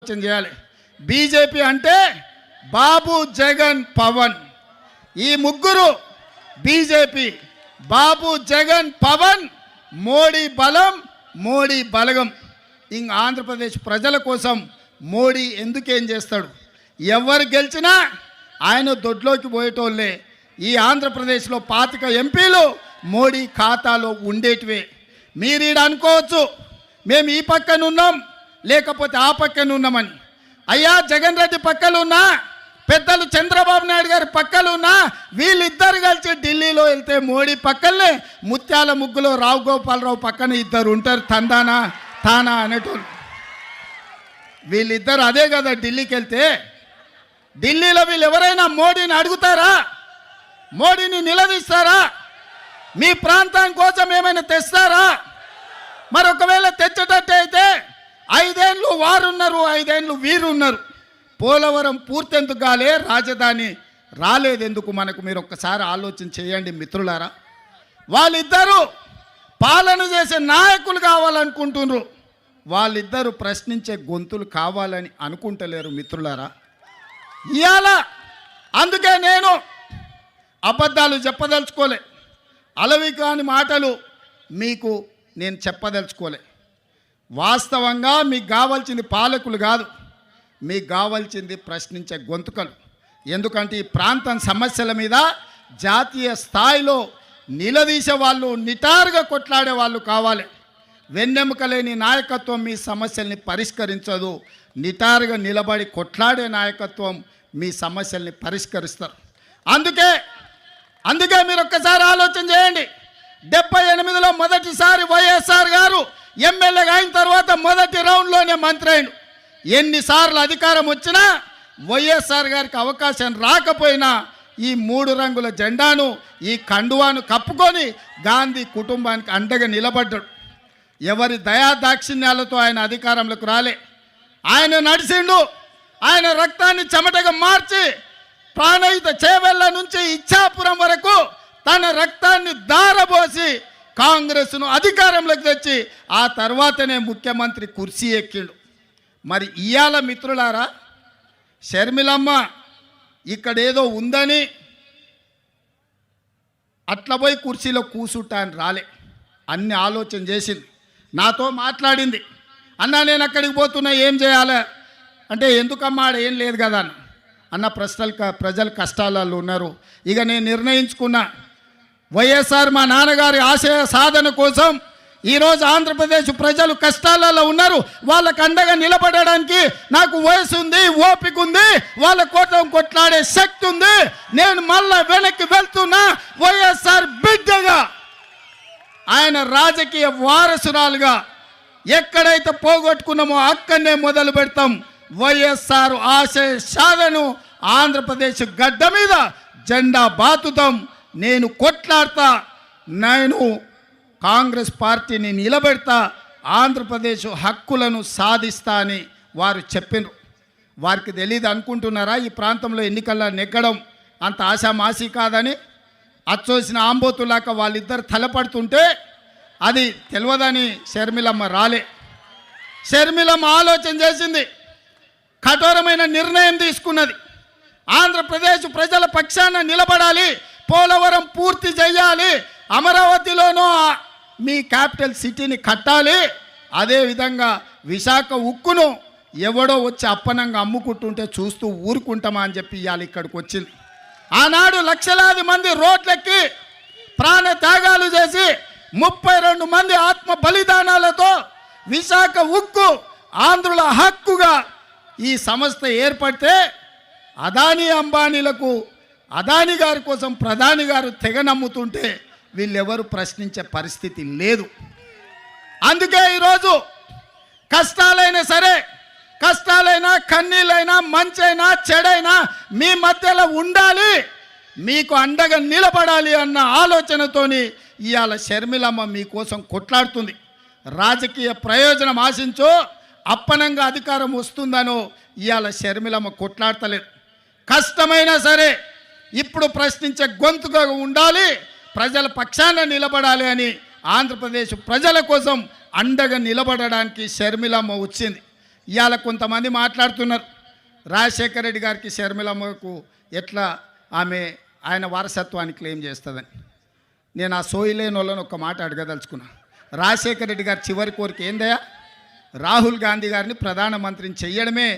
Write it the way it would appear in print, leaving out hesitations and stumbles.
ఆలోచన చేయాలి. బీజేపీ అంటే బాబు, జగన్, పవన్. ఈ ముగ్గురు బీజేపీ, బాబు, జగన్, పవన్, మోడీ బలం, మోడీ బలగం. ఇంక ఆంధ్రప్రదేశ్ ప్రజల కోసం మోడీ ఎందుకేం చేస్తాడు? ఎవరు గెలిచినా ఆయన దొడ్లోకి పోయేటోళ్ళే. ఈ ఆంధ్రప్రదేశ్లో 25 ఎంపీలు మోడీ ఖాతాలో ఉండేటివే. మీరు ఈడ అనుకోవచ్చు మేము ఈ పక్కన ఉన్నాం లేకపోతే ఆ పక్కన ఉన్నామని. అయ్యా, జగన్ రెడ్డి పక్కన ఉన్నా, పెద్దలు చంద్రబాబు నాయుడు గారి పక్కన ఉన్నా, వీళ్ళిద్దరు కలిసి ఢిల్లీలో వెళ్తే మోడీ పక్కనే ముత్యాల ముగ్గులో రావు గోపాలరావు పక్కన ఇద్దరు ఉంటారు, తందానా తానా అనేటోళ్ళు. వీళ్ళిద్దరు అదే కదా ఢిల్లీకి వెళ్తే. ఢిల్లీలో వీళ్ళు ఎవరైనా మోడీని అడుగుతారా? మోడీని నిలదీస్తారా? మీ ప్రాంతం కోసం ఏమైనా తెస్తారా? మరి ఒకవేళ తెచ్చేటట్టు అయితే 5 ఏళ్ళు వారున్నారు, 5 ఏళ్ళు వీరున్నారు. పోలవరం పూర్తెందుకు కాలే, రాజధాని రాలేదెందుకు మనకు? మీరు ఒక్కసారి ఆలోచన చేయండి మిత్రులారా. వాళ్ళిద్దరూ పాలన చేసే నాయకులు కావాలనుకుంటున్నారు, వాళ్ళిద్దరూ ప్రశ్నించే గొంతులు కావాలని అనుకుంటలేరు మిత్రులారా. ఇవాళ అందుకే నేను అబద్ధాలు చెప్పదలుచుకోలే, అలవి కాని మాటలు మీకు నేను చెప్పదలుచుకోలే. వాస్తవంగా మీకు కావాల్సింది పాలకులు కాదు, మీకు కావాల్సింది ప్రశ్నించే గొంతుకలు. ఎందుకంటే ఈ ప్రాంతం సమస్యల మీద జాతీయ స్థాయిలో నిలదీసే వాళ్ళు, నిటారుగా కొట్లాడే వాళ్ళు కావాలి. వెన్నెముక లేని నాయకత్వం మీ సమస్యల్ని పరిష్కరించదు. నిటారుగా నిలబడి కొట్లాడే నాయకత్వం మీ సమస్యల్ని పరిష్కరిస్తారు. అందుకే మీరు ఒక్కసారి ఆలోచన చేయండి. 78లో మొదటిసారి వైఎస్ఆర్ గారు ఎమ్మెల్యేగా అయిన తర్వాత మొదటి రౌండ్లోనే మంత్రి అయిండు. ఎన్నిసార్లు అధికారం వచ్చినా వైఎస్ఆర్ గారికి అవకాశం రాకపోయినా ఈ 3 రంగుల జెండాను, ఈ కండువాను కప్పుకొని గాంధీ కుటుంబానికి అండగా నిలబడ్డాడు. ఎవరి దయాదాక్షిణ్యాలతో ఆయన అధికారంలోకి రాలే. ఆయన నడిచిండు. ఆయన రక్తాన్ని చెమటగా మార్చి ప్రాణహిత చేవెళ్ళ నుంచి ఇచ్చాపురం వరకు తన రక్తాన్ని దారబోసి కాంగ్రెస్ను అధికారంలోకి తెచ్చి ఆ తర్వాతనే ముఖ్యమంత్రి కుర్చీ ఎక్కిండు. మరి ఇయాల మిత్రులారా, షర్మిలమ్మ ఇక్కడేదో ఉందని అట్లా పోయి కుర్చీలో కూసుంటా అని రాలే. అన్ని ఆలోచన చేసింది, నాతో మాట్లాడింది. అన్నా నేను అక్కడికి పోతున్నా, ఏం చేయాలి అంటే, ఎందుకమ్మా ఆడ ఏం లేదు కదా అన్న ప్రజలు కష్టాలలో ఉన్నారు. ఇక నేను నిర్ణయించుకున్నా, వైఎస్ఆర్ మా నాన్నగారి ఆశయ సాధన కోసం ఈరోజు ఆంధ్రప్రదేశ్ ప్రజలు కష్టాలలో ఉన్నారు. వాళ్ళకు అండగా నిలబడడానికి నాకు వయసు ఉంది, ఓపిక ఉంది, వాళ్ళ కోసం కొట్లాడే శక్తి ఉంది. నేను మళ్ళా వెనక్కి వెళ్తున్నా. వైఎస్ఆర్ బిడ్డగా, ఆయన రాజకీయ వారసురాలుగా ఎక్కడైతే పోగొట్టుకున్నామో అక్కడనే మొదలు పెడతాం. వైఎస్ఆర్ ఆశయ సాధను ఆంధ్రప్రదేశ్ గడ్డ మీద జెండా బాతుతాం. నేను కొట్లాడతా, నేను కాంగ్రెస్ పార్టీని నిలబెడతా, ఆంధ్రప్రదేశ్ హక్కులను సాధిస్తా అని వారు చెప్పినారు. వారికి తెలియదు అనుకుంటున్నారా ఈ ప్రాంతంలో ఎన్నికల్లో నెగ్గడం అంత ఆశామాసి కాదని? అచ్చోసిన ఆంబోతులాక వాళ్ళిద్దరు తలపడుతుంటే అది తెలియదని షర్మిలమ్మ రాలే. షర్మిలమ్మ ఆలోచన చేసింది, కఠోరమైన నిర్ణయం తీసుకున్నది. ఆంధ్రప్రదేశ్ ప్రజల పక్షాన నిలబడాలి, పోలవరం పూర్తి చేయాలి, అమరావతిలోనూ మీ క్యాపిటల్ సిటీని కట్టాలి, అదేవిధంగా విశాఖ ఉక్కును ఎవడో వచ్చి అప్పనంగా అమ్ముకుంటుంటే చూస్తూ ఊరుకుంటామా అని చెప్పి ఇవాళ ఇక్కడికి వచ్చింది. ఆనాడు లక్షలాది మంది రోడ్లెక్కి ప్రాణ త్యాగాలు చేసి 32 మంది ఆత్మ బలిదానాలతో విశాఖ ఉక్కు ఆంధ్రుల హక్కుగా ఈ సంస్థ ఏర్పడితే అదానీ అంబానీలకు, అదానీ గారి కోసం ప్రధాని గారు తెగ నమ్ముతుంటే వీళ్ళెవరు ప్రశ్నించే పరిస్థితి లేదు. అందుకే ఈరోజు కష్టాలైనా సరే, కష్టాలైనా కన్నీళ్ళైనా మంచైనా చెడైనా మీ మధ్యలో ఉండాలి, మీకు అండగా నిలబడాలి అన్న ఆలోచనతోని ఇవాళ షర్మిలమ్మ మీకోసం కొట్లాడుతుంది. రాజకీయ ప్రయోజనం ఆశించో అప్పనంగా అధికారం వస్తుందనో ఇవాళ షర్మిలమ్మ కొట్లాడతలేదు. కష్టమైనా సరే ఇప్పుడు ప్రశ్నించే గొంతుగా ఉండాలి, ప్రజల పక్షాన నిలబడాలి అని ఆంధ్రప్రదేశ్ ప్రజల కోసం అండగా నిలబడడానికి షర్మిలమ్మ వచ్చింది. ఇవాళ కొంతమంది మాట్లాడుతున్నారు రాజశేఖర రెడ్డి గారికి షర్మిలమ్మకు ఎట్లా ఆయన వారసత్వాన్ని క్లెయిమ్ చేస్తుందని. నేను ఆ సోయిలేని వాళ్ళని ఒక మాట అడగదలుచుకున్నా. రాజశేఖర రెడ్డి గారి చివరి కోరిక ఏందయ్యా? రాహుల్ గాంధీ గారిని ప్రధానమంత్రిని చెయ్యడమే